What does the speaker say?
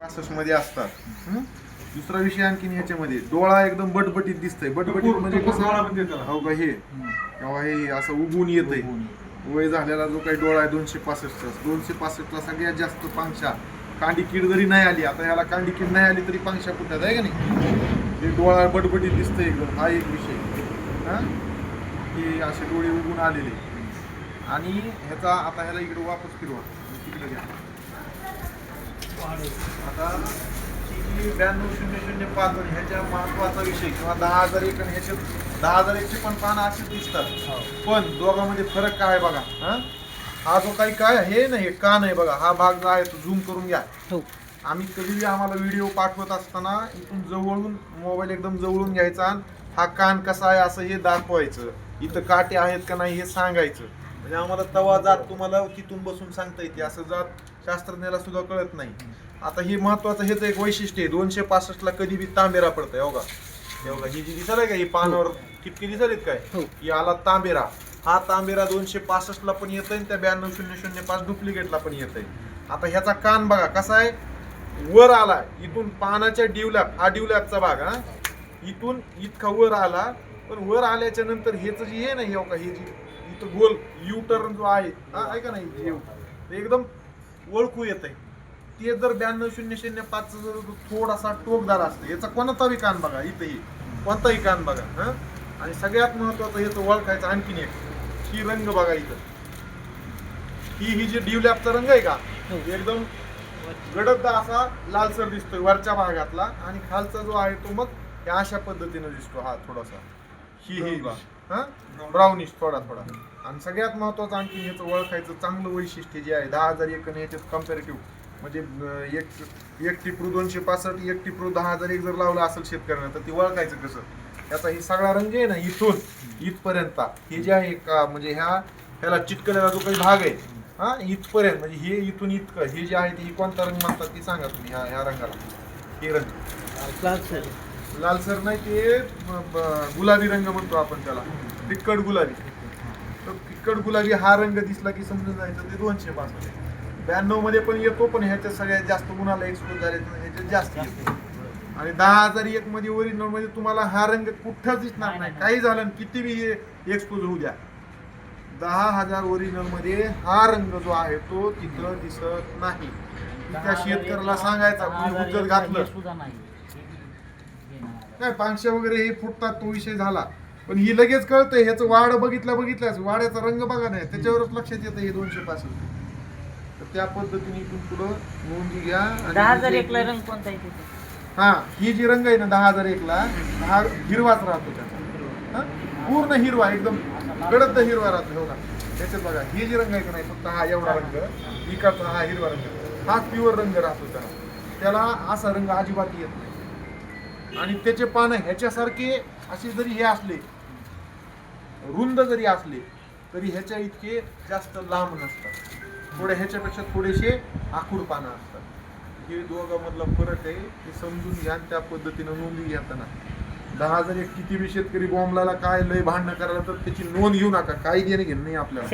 65 मध्ये असतात. दुसरा विषय आणखीन ह्याच्यामध्ये डोळा एकदम बटबटीत दिसतंय. बटबटीत म्हणजे कसं हो का हे तेव्हा हे असं उगून येतंय. वय झालेला जो काही डोळा आहे 265ला सगळ्यात जास्त पांगशा. कांडी कीड जरी नाही आली, आता ह्याला कांडी कीड नाही आली तरी पांगशा कुठ्यात आहे का नाही. ते डोळा बटबटीत दिसतंय एकदम, हा एक विषय. हा हे असे डोळे उगून आलेले. आणि ह्याचा आता ह्याला इकडे वापस फिरवा, तिकडे घ्या. आता 92,005 ह्याच्या महत्वाचा विषय किंवा 10,001 आणि ह्याच्यात 10,001चे पण पानं असेच दिसतात. पण दोघांमध्ये फरक काय आहे बघा. हा जो काही काय हे नाही, कान आहे बघा, हा भाग जो आहे तो झूम करून घ्या. आम्ही कधी आम्हाला व्हिडिओ पाठवत असताना इथून जवळून मोबाईल एकदम जवळून घ्यायचा, हा कान कसा आहे असं हे दाखवायचं, इथं काटे आहेत का नाही हे सांगायचं. म्हणजे आम्हाला तवा जात तुम्हाला तिथून बसून सांगता येते, असं जात शास्त्रज्ञाला सुद्धा कळत नाही. आता हे महत्वाचं हेच एक वैशिष्ट्य आहे. 265ला कधी बी तांबेरा पडतंय. हो का, ही जी दिसत आहे का, ही पानावर टिपके दिसत आहेत काय, ही आला तांबेरा. हा तांबेरा 265ला पण येत आहे, त्या 92,005 डुप्लिकेटला पण येत आहे. आता ह्याचा कान बघा कसा आहे, वर आला इथून पानाच्या डिवलॅप, हा डिवलॅपचा भाग. इथून इतका वर आला, पण वर आल्याच्या नंतर हेच जे हे नाही, हो का, हे जी इथं गोल यू टर्न जो आहे ऐका नाही, एकदम ओळखू येत आहे. ते जर 92,005 जर थोडासा टोकदार असतं, याचा कोणताही कान बघा, इथंही कोणताही कान बघा. आणि सगळ्यात महत्वाचं याचं ओळखायचं आणखीन एक, ही रंग बघा इथं, ही जी डिवलॅपचा रंग आहे का, एकदम गडद असा लालसर दिसतोय वरच्या भागातला, आणि खालचा जो आहे तो मग अशा पद्धतीने दिसतो. हा थोडासा ही ब्राउनिश थोडा. आणि सगळ्यात महत्वाचं आणखी ह्याचं ओळखायचं चांगलं वैशिष्ट्य जे आहे 10,001 आणि ह्याच्यात कम्पॅरेटिव्ह, म्हणजे एक टिपरू 265, एक टिपरू 10,001 जर लावलं असेल शेतकऱ्यांना, तर ती ओळखायचं कसं. याचा ही सगळा रंग आहे ना, इथून इथपर्यंत हे जे आहे का, म्हणजे ह्याला चिटकलेला जो काही भाग आहे इथपर्यंत, म्हणजे हे इथून इतकं हे जे आहे ते कोणता रंग म्हणतात ती सांगा तुम्ही. ह्या रंगाला हे रंग लालसर नाही, ते गुलाबी रंग म्हणतो आपण त्याला, फिक्कट गुलाबी. तर फिक्कट गुलाबी हा रंग दिसला की समजून जायचं ते 265. 92 मध्ये पण येतो, पण ह्याच्यात सगळ्यात जास्त उन्हाला एक्सपोज झाले ह्याच्यात जास्त येतो. आणि 10,001 मध्ये ओरिजिनल मध्ये तुम्हाला हा रंग कुठंच दिसणार नाही, काही झालं किती बी एक्सपोज होऊ द्या. 10,000 ओरिजिनल मध्ये हा रंग जो आहे तो तिथं दिसत नाही. त्या शेतकऱ्याला सांगायचा, तुम्ही उज्जत घातलं काय, पांगशा वगैरे हे फुटतात तो विषय झाला. पण ही लगेच कळतंय, ह्याचं वाड बघितल्याच वाड्याचा रंग बघा नाही, त्याच्यावरच लक्षात येतं हे 265. तर त्या पद्धतीने इथून पुढं नोंदी घ्या. 10,001ला रंग कोणता आहे? ही जी रंग आहे ना 10,001ला, हा हिरवाच राहतो त्याचा. पूर्ण हिरवा, एकदम गडद हिरवा राहतो. हो का, त्याच्यात बघा ही जी रंग आहे का नाही, फक्त हा एवढा रंग इकडचा, हा हिरवा रंग, हा प्युअर रंग राहतो त्याला असा रंग अजिबात येत नाही. आणि त्याचे पानं ह्याच्यासारखे असे जरी हे असले, रुंद जरी असले, तरी ह्याच्या इतके जास्त लांब नसतात. थोड्या ह्याच्यापेक्षा थोडेसे आखूड पानं असतात. हे दोघांमधला फरक आहे, हे समजून घ्या. आणि त्या पद्धतीनं नोंदी घेताना 10,001 किती बी शेतकरी बॉम्बला काय लय भांडणं करायला, तर त्याची नोंद घेऊ नका, काही देणे घेणं नाही आपल्याला.